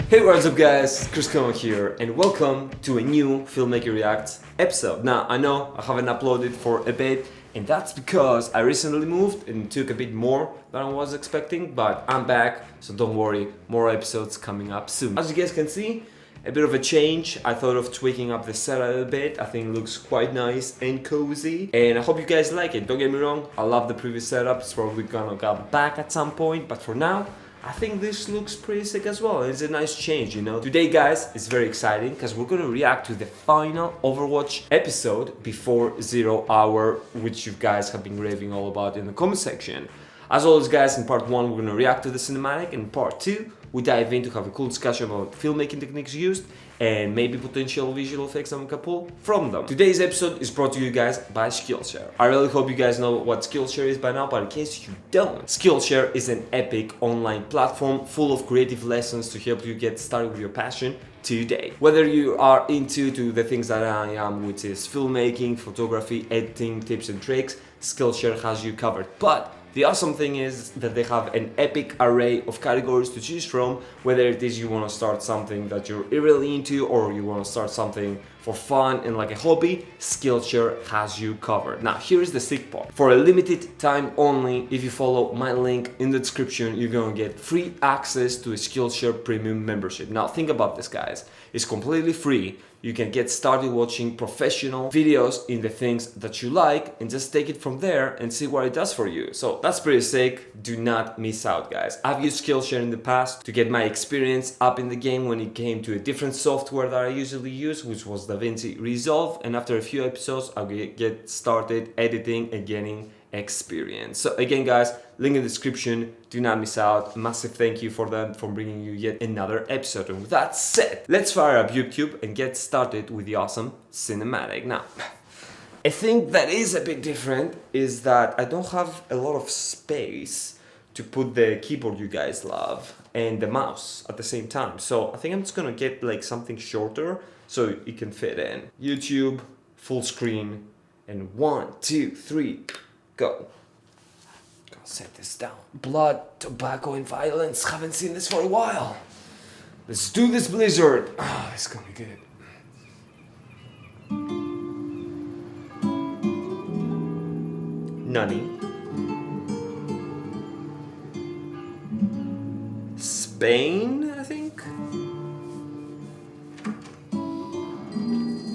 Hey, what's up guys, Chris here, and welcome to a new Filmmaker Reacts episode. Now, I know I haven't uploaded for a bit, and that's because I recently moved and took a bit more than I was expecting, but I'm back, so don't worry, more episodes coming up soon. As you guys can see, a bit of a change. I thought of tweaking up the setup a bit. I think it looks quite nice and cozy, and I hope you guys like it. Don't get me wrong, I love the previous setup. It's probably gonna come back at some point, but for now, I think this looks pretty sick as well. It's a nice change, you know. Today, guys, is very exciting because we're gonna react to the final Overwatch episode before 0 hour, which you guys have been raving all about in the comment section. As always, guys, in part 1 we're gonna react to the cinematic, and in part 2 we dive in to have a cool discussion about filmmaking techniques used and maybe potential visual effects that we can pull from them. Today's episode is brought to you guys by Skillshare. I really hope you guys know what Skillshare is by now, but in case you don't, Skillshare is an epic online platform full of creative lessons to help you get started with your passion today. Whether you are into the things that I am, which is filmmaking, photography, editing, tips and tricks, Skillshare has you covered. But the awesome thing is that they have an epic array of categories to choose from, whether it is you want to start something that you're really into or you want to start something for fun and like a hobby, Skillshare has you covered. Now, here's the sick part. For a limited time only, if you follow my link in the description, you're gonna get free access to a Skillshare premium membership. Now, think about this, guys. It's completely free. You can get started watching professional videos in the things that you like and just take it from there and see what it does for you. So that's pretty sick. Do not miss out, guys. I've used Skillshare in the past to get my experience up in the game when it came to a different software that I usually use, which was DaVinci Resolve. And after a few episodes, I'll get started editing and getting experience. So again, guys, link in the description. Do not miss out. Massive thank you for them for bringing you yet another episode. And with that said, let's fire up YouTube and get started with the awesome cinematic. Now, a thing that is a bit different is that I don't have a lot of space to put the keyboard you guys love and the mouse at the same time. So I think I'm just gonna get like something shorter so it can fit in. YouTube, full screen, and 1, 2, 3, go. Gotta set this down. Blood, tobacco, and violence. Haven't seen this for a while. Let's do this, Blizzard. Ah, it's gonna be good. Nani. Spain, I think.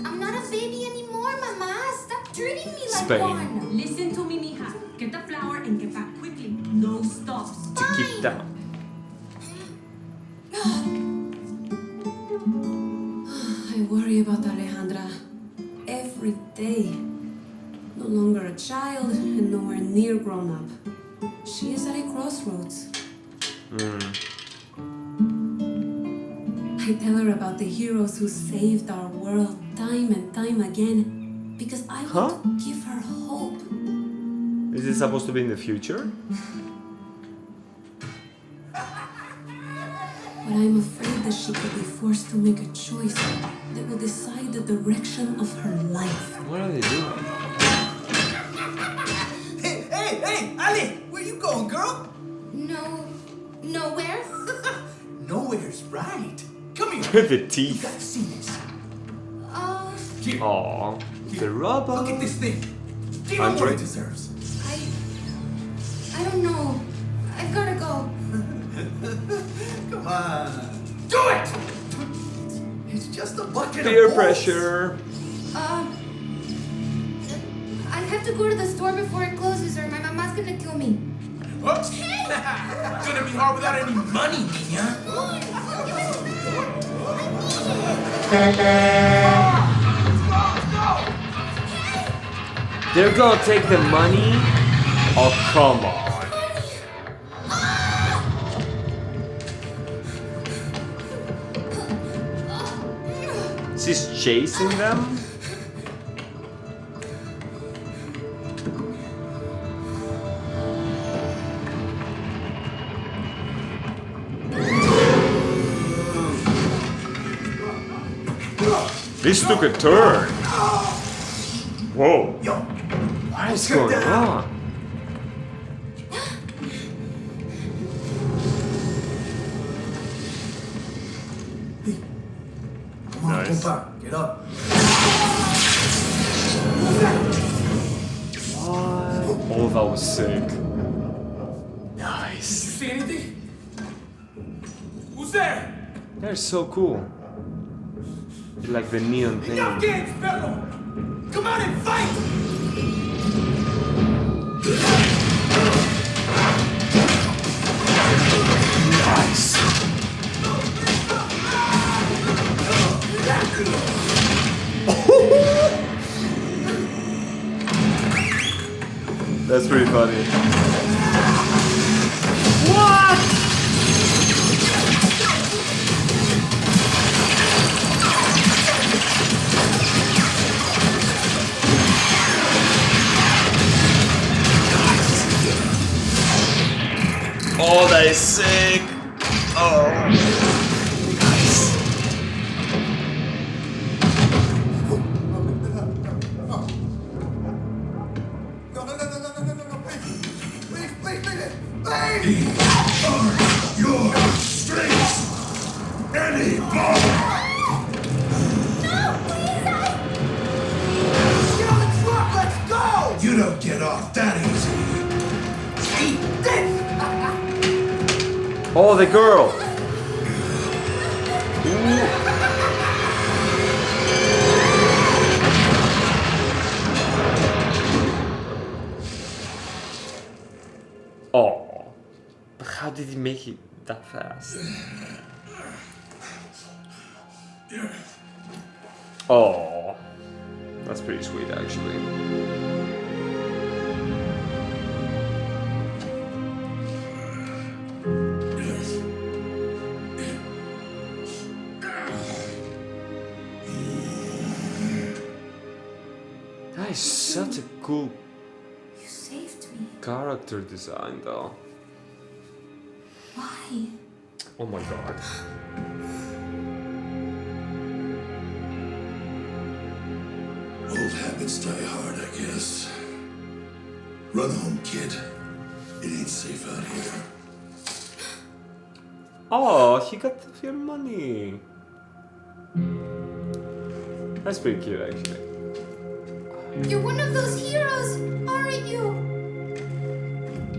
I'm not a baby anymore, Mama. Stop treating me like Spain. one. Listen to me, mija. Get the flour and get back quickly. No stops. To keep down. I worry about Alejandra every day. No longer a child and nowhere near grown up. She is at a crossroads. I tell her about the heroes who saved our world time and time again because I want to give her hope. Is it supposed to be in the future? But I'm afraid that she could be forced to make a choice that will decide the direction of her life. What are they doing? Hey, Ali! Where you going, girl? Nowhere. Nowhere's right. Come here. The You teeth. gotta see this. Here, Aww. The rubber. look at this thing. Give him what Andre? it deserves. I don't know. I've gotta go. Come on. Do it! It's just a bucket Peer of balls. pressure. I have to go to the store before it closes or my mama's gonna kill me. Whoops. Gonna be hard without any money, Nina. They're gonna take the money? Oh, come on. She's chasing them? This took a turn. Whoa. Yo, What is going on? Nice. Come on, get up. What? Oh, that was sick. You Nice. see anything? Who's there? They're so cool. Like the neon thing. Enough games, Pedro! Come out and fight! Nice. That's pretty funny. What? Oh, that is sick. Oh. Nice. These are your strengths anymore! Get on the truck, let's go! You don't get off that easy. Eat this! Oh, the girl. Oh, but how did he make it that fast? Oh, that's pretty sweet actually. That is such a cool You saved me. character design though. Why? Oh my god. Old habits die hard, I guess. Run home, kid. It ain't safe out here. Oh, he got your money. That's pretty cute actually. You're one of those heroes, aren't you?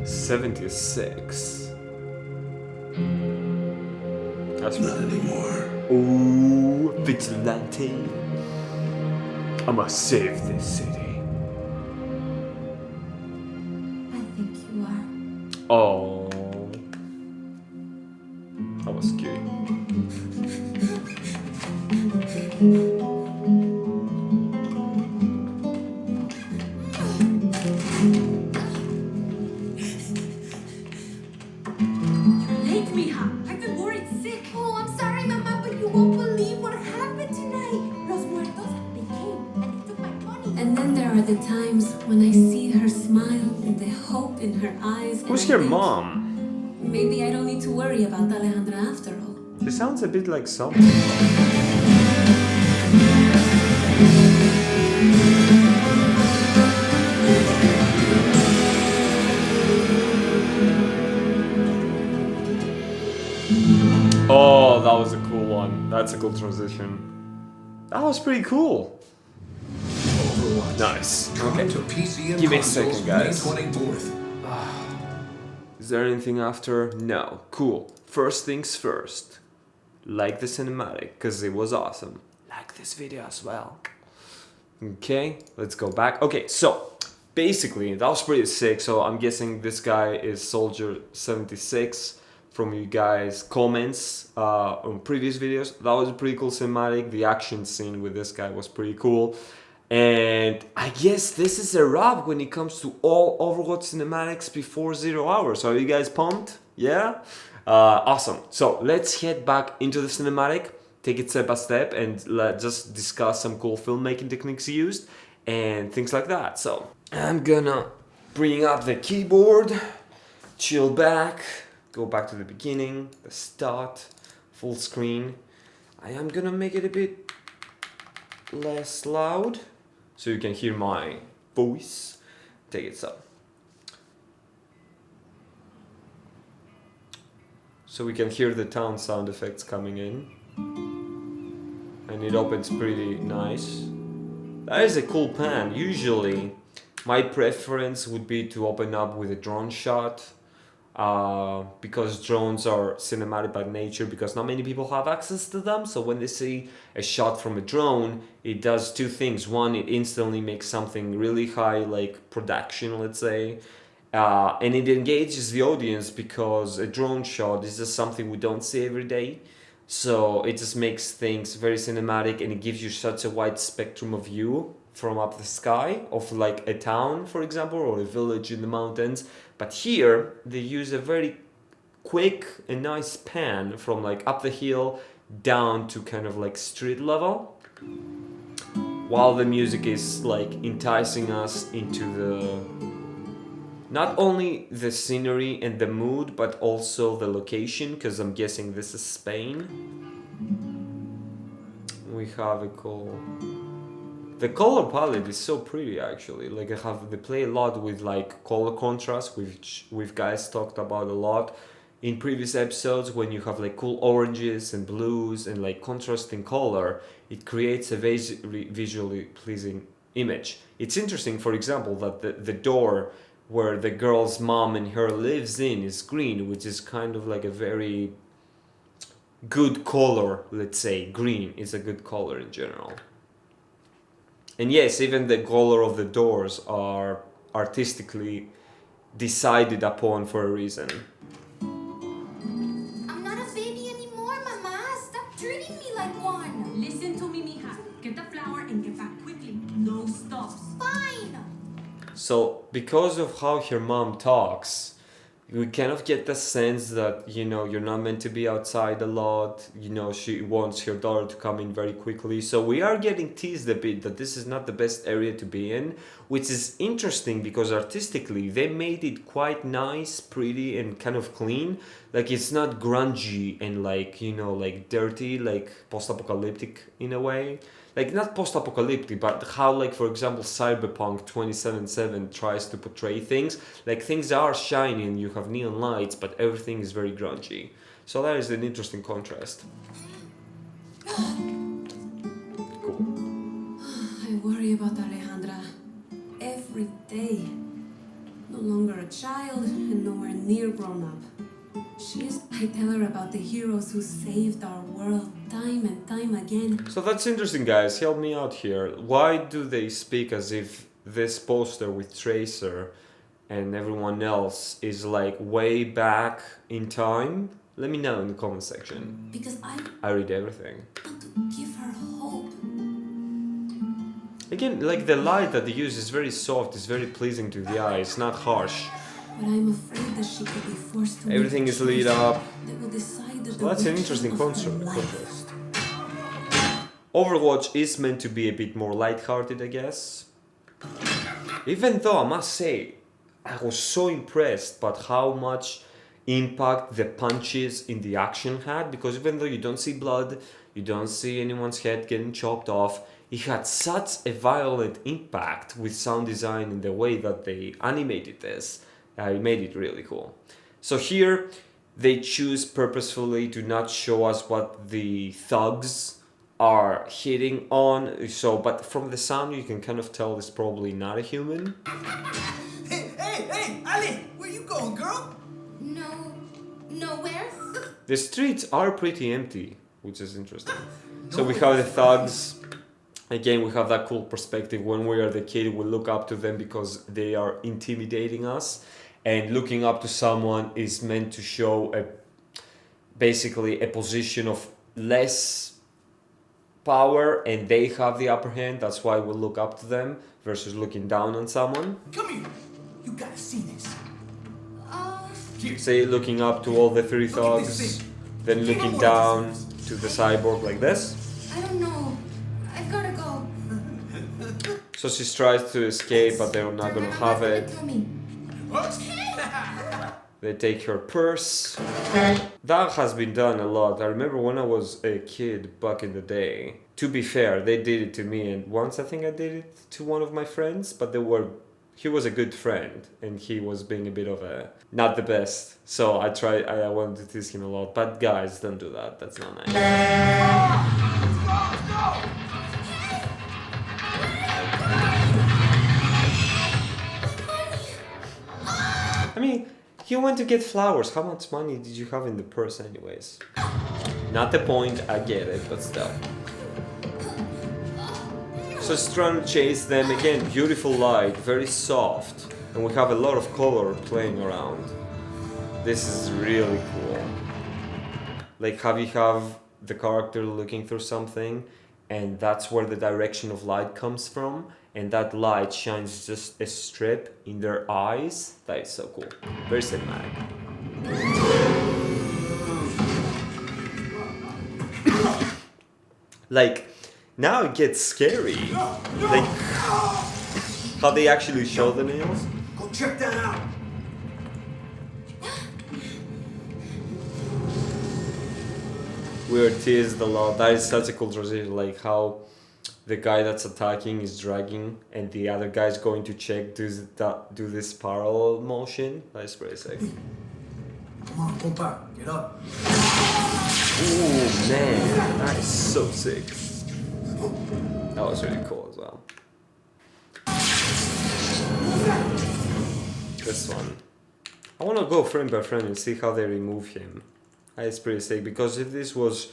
76. That's Not anymore. Ooh, vigilante. I must save this city. I think you are. Oh, that was cute. You're late, mija. I've been worried sick. Oh, I'm sorry, Mama, but you won't believe what happened tonight. Los muertos, they came and they took my money. And then there are the times when I see her smile and the hope in her eyes. and Who's I your think, mom? Maybe I don't need to worry about Alejandra after all. She sounds a bit like something. Oh, that was a cool one. That's a cool transition. That was pretty cool. Overwatch. Nice. Coming Okay. to PC and Give me a consoles second, guys. May 24th. Is there anything after? No. Cool. First things first. Like the cinematic, because it was awesome. Like this video as well. Okay, let's go back. Okay, so basically that was pretty sick. So I'm guessing this guy is Soldier 76 from you guys' comments on previous videos. That was a pretty cool cinematic. The action scene with this guy was pretty cool. And I guess this is a wrap when it comes to all Overwatch cinematics before 0 hours. Are you guys pumped? Yeah? Awesome. So let's head back into the cinematic, take it step by step, and let's just discuss some cool filmmaking techniques used and things like that. So I'm gonna bring up the keyboard, chill back, go back to the beginning, the start, full screen. I am gonna make it a bit less loud so you can hear my voice. Take it up. So we can hear the town sound effects coming in. and it opens pretty nice. That is a cool pan. Usually my preference would be to open up with a drone shot, because drones are cinematic by nature, because not many people have access to them. So when they see a shot from a drone, it does two things. One, it instantly makes something really high, like production, let's say, and it engages the audience, because a drone shot is just something we don't see every day. So it just makes things very cinematic, and it gives you such a wide spectrum of view from up the sky of like a town, for example, or a village in the mountains. But here they use a very quick and nice pan from like up the hill down to kind of like street level, while the music is like enticing us into the not only the scenery and the mood, but also the location, because I'm guessing this is Spain. We have a call. The color palette is so pretty, actually. Like they play a lot with like color contrast, which we've guys talked about a lot in previous episodes. When you have like cool oranges and blues and like contrasting color, it creates a visually pleasing image. It's interesting, for example, that the door where the girl's mom and her lives in is green, which is kind of like a very good color, let's say. Green is a good color in general. And yes, even the color of the doors are artistically decided upon for a reason. I'm not a baby anymore, Mama. Stop treating me like one. Listen to me, mija. Get the flour and get back quickly. No stops. Fine. So, because of how her mom talks, we kind of get the sense that, you know, you're not meant to be outside a lot. You know, she wants her daughter to come in very quickly. So we are getting teased a bit that this is not the best area to be in, which is interesting because artistically they made it quite nice, pretty, and kind of clean. Like, it's not grungy and like, you know, like dirty, like post-apocalyptic in a way. Like, not post-apocalyptic, but how, like, for example, Cyberpunk 2077 tries to portray things. Like, things are shiny and you have neon lights, but everything is very grungy. So that is an interesting contrast. Cool. I worry about Alejandra every day. No longer a child and nowhere near grown up. I tell her about the heroes who saved our world time and time again. So that's interesting, guys. Help me out here. Why do they speak as if this poster with Tracer and everyone else is like way back in time? Let me know in the comment section. Because I read everything. want to give her hope. Again, like the light that they use is very soft, it's very pleasing to the eye, it's not harsh. But I'm afraid that she could be forced to Everything make is lit up. that will decide that So that's an interesting contrast. Overwatch is meant to be a bit more lighthearted, I guess. Even though I must say, I was so impressed by how much impact the punches in the action had, because even though you don't see blood, you don't see anyone's head getting chopped off, it had such a violent impact with sound design and the way that they animated this. It made it really cool. So here they choose purposefully to not show us what the thugs are hitting on. So, but from the sound you can kind of tell it's probably not a human. Hey, Ali, where you going, girl? Nowhere. The streets are pretty empty, which is interesting. So we have the thugs. Again, we have that cool perspective. When we are the kid, we look up to them because they are intimidating us. And looking up to someone is meant to show basically a position of less power, and they have the upper hand. That's why we look up to them versus looking down on someone. Come here. You gotta see this. Here. Say looking up to all the three Look at this thugs, thing. then looking down to the cyborg like this. I don't know. I've gotta go. So she tries to escape, but they're not gonna have it. Kill me. They take her purse. That has been done a lot. I remember when I was a kid back in the day. To be fair, they did it to me, and once I think I did it to one of my friends, but he was a good friend, and he was being a bit of not the best. So I wanted to tease him a lot. But guys, don't do that. That's not nice. I mean, you went to get flowers. How much money did you have in the purse anyways? Not the point, I get it, but still. So it's trying to chase them again. Beautiful light, very soft. And we have a lot of color playing around. This is really cool. Like how you have the character looking through something, and that's where the direction of light comes from, and that light shines just a strip in their eyes. That is so cool. Very cinematic. Like, now it gets scary. Like, how they actually show the nails. Go check that out. We are teased a lot. That is such a cool transition, like how the guy that's attacking is dragging and the other guy's going to check, do this parallel motion. That is pretty sick. Come on, compa, get up. Ooh, man, that is so sick. That was really cool as well. This one. I want to go frame by frame and see how they remove him. That is pretty sick, because if this was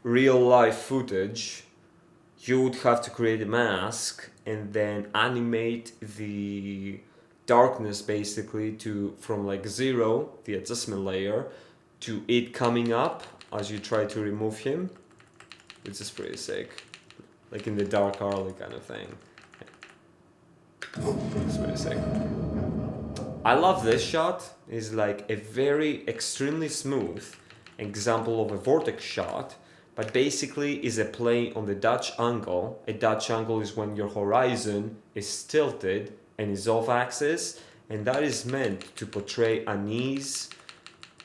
real life footage, you would have to create a mask and then animate the darkness basically from like 0, the adjustment layer, to it coming up as you try to remove him, which is pretty sick. Like in the dark alley kind of thing. It's pretty sick. I love this shot. It's like a very extremely smooth example of a vortex shot, but basically is a play on the Dutch angle. A Dutch angle is when your horizon is tilted and is off axis, and that is meant to portray unease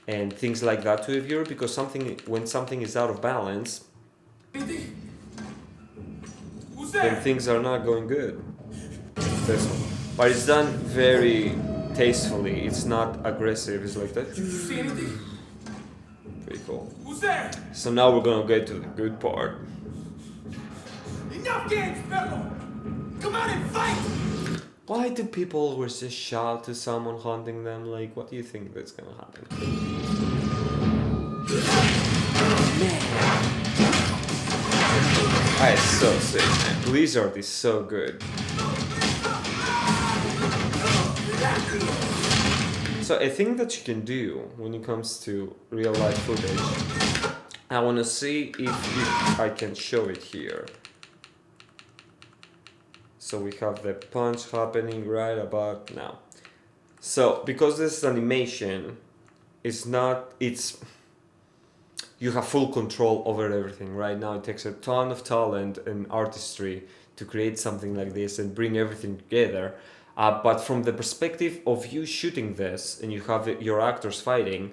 and things like that to a viewer, because when something is out of balance, then things are not going good. This one. But it's done very tastefully. It's not aggressive. It's like that. Did you see anything? Pretty cool. Who's there? So now we're gonna get to the good part. Enough games, perro! Come out and fight! Why do people always just shout to someone hunting them? Like, what do you think that's gonna happen? Man. That is so sick, man. Blizzard is so good. So a thing that you can do when it comes to real life footage, I want to see if I can show it here. So we have the punch happening right about now. So because this is animation, you have full control over everything. Right now it takes a ton of talent and artistry to create something like this and bring everything together. But from the perspective of you shooting this and you have your actors fighting,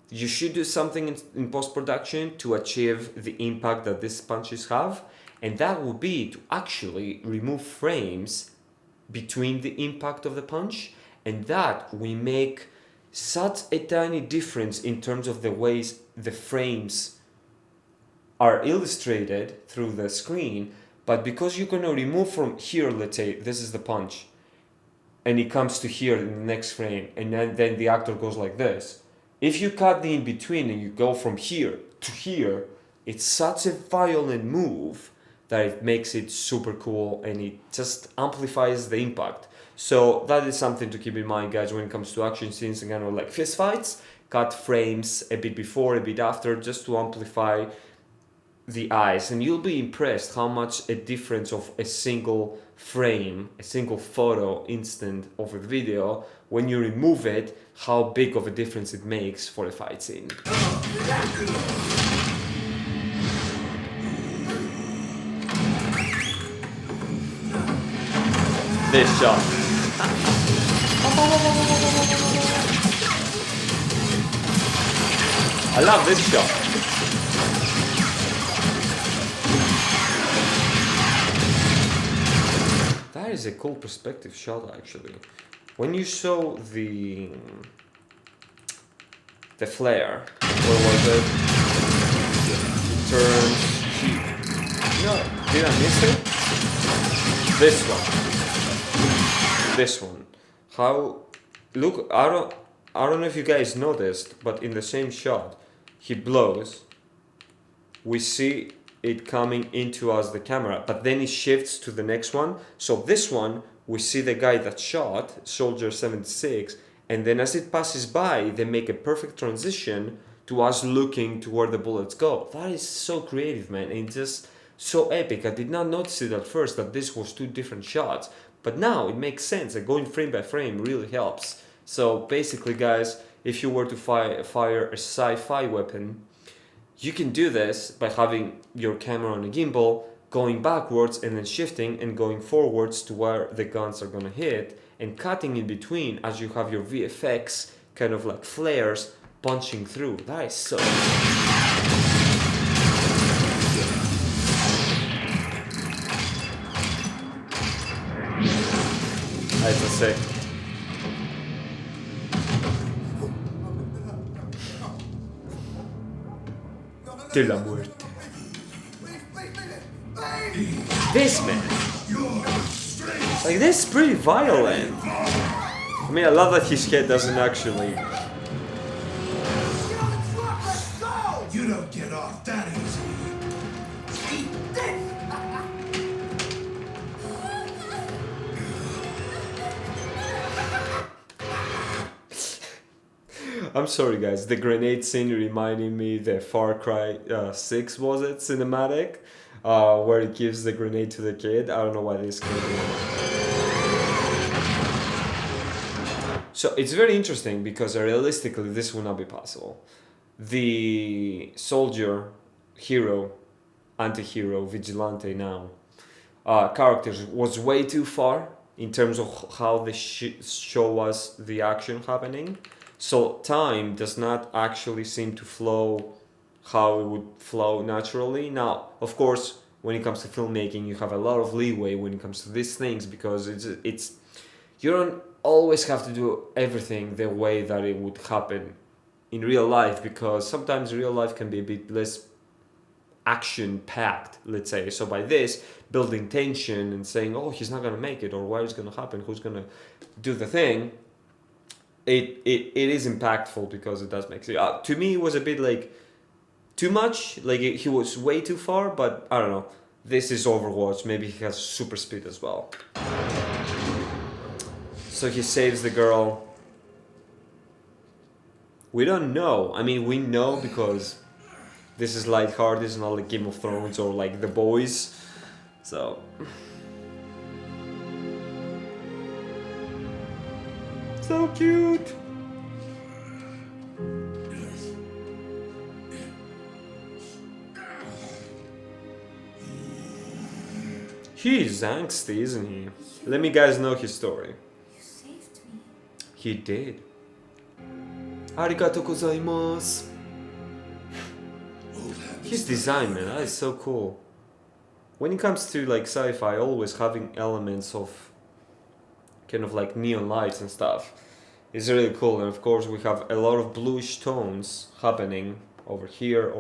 you should do something in post-production to achieve the impact that these punches have. And that would be to actually remove frames between the impact of the punch. And that will make such a tiny difference in terms of the ways the frames are illustrated through the screen. But because you're going to remove from here, let's say this is the punch, and it comes to here in the next frame, and then the actor goes like this. If you cut the in-between and you go from here to here, it's such a violent move that it makes it super cool and it just amplifies the impact. So that is something to keep in mind, guys, when it comes to action scenes and kind of like fist fights. Cut frames a bit before, a bit after, just to amplify the eyes, and you'll be impressed how much a difference of a single frame, a single photo instant of a video, when you remove it, how big of a difference it makes for a fight scene. This shot. I love this shot. That is a cool perspective shot, actually. When you show the flare, where was it? It turns. No, did I miss it? This one. This one. How? Look, I don't know if you guys noticed, but in the same shot, he blows. We see it coming into us, the camera, but then it shifts to the next one. So this one, we see the guy that shot, Soldier 76, and then as it passes by, they make a perfect transition to us looking to where the bullets go. That is so creative, man, and just so epic. I did not notice it at first that this was two different shots, but now it makes sense, and going frame by frame really helps. So basically, guys, if you were to fire a sci-fi weapon, you can do this by having your camera on a gimbal, going backwards and then shifting and going forwards to where the guns are gonna hit, and cutting in between as you have your VFX kind of like flares punching through. That is so... That's a sick. De la muerte. This, man. Like, this is pretty violent. I mean, I love that his head doesn't actually... You don't get off that easy. Eat this! I'm sorry, guys. The grenade scene reminding me the Far Cry 6, was it, cinematic? Where he gives the grenade to the kid. I don't know why this came in. So it's very interesting because realistically this will not be possible. The soldier, hero, anti-hero, vigilante now, characters was way too far in terms of how they show us the action happening. So time does not actually seem to flow how it would flow naturally. Now, of course, when it comes to filmmaking, you have a lot of leeway when it comes to these things because it's you don't always have to do everything the way that it would happen in real life, because sometimes real life can be a bit less action-packed, let's say. So by this, building tension and saying, oh, he's not going to make it, or what is going to happen, who's going to do the thing, it is impactful because it does make sense. To me, it was a bit like too much, like he was way too far, but I don't know. This is Overwatch, maybe he has super speed as well. So he saves the girl. We don't know. I mean, we know because this is lighthearted, it's not like Game of Thrones or like The Boys. So... so cute! He is angsty, isn't he? Let me guys know his story. You saved me. He did. Arigato gozaimasu. His design, man, that is so cool. When it comes to like sci-fi, always having elements of kind of like neon lights and stuff is really cool. And of course we have a lot of bluish tones happening over here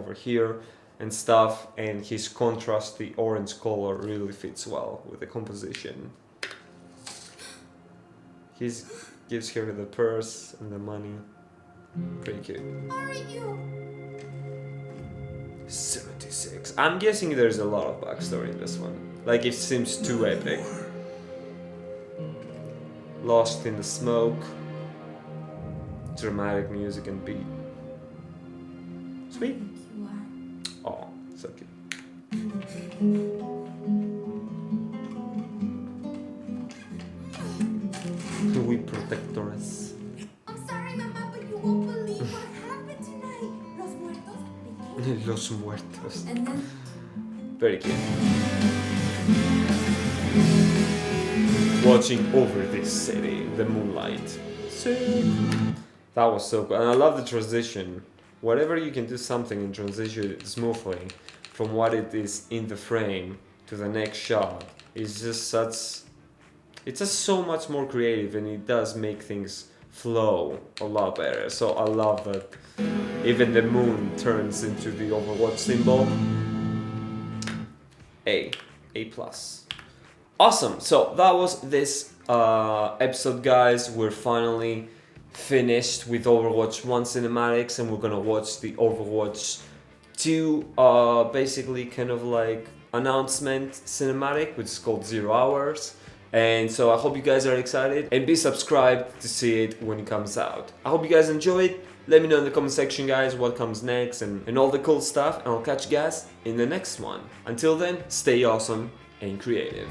and stuff, and his contrasty orange color really fits well with the composition. He gives her the purse and the money. Pretty cute. Are you? 76. I'm guessing there's a lot of backstory in this one. Like, it seems too epic. Lost in the smoke. Dramatic music and beat. Sweet. You are. Oh, so cute. We protectors. I'm sorry, Mama, but you won't believe what happened tonight. Los muertos became. Los muertos. And then Very cute. Watching over this city, the moonlight. Sick. That was so cool. And I love the transition. Whatever you can do something and transition it smoothly from what it is in the frame to the next shot is just such... It's just so much more creative, and it does make things flow a lot better. So I love that even the moon turns into the Overwatch symbol. A plus. Awesome. So that was this episode, guys. We're finally finished with Overwatch 1 cinematics, and we're gonna watch the Overwatch 2 basically kind of like announcement cinematic, which is called 0 Hours. And so I hope you guys are excited, and be subscribed to see it when it comes out. I hope you guys enjoy it. Let me know in the comment section, guys, what comes next and all the cool stuff, and I'll catch you guys in the next one. Until then, stay awesome and creative.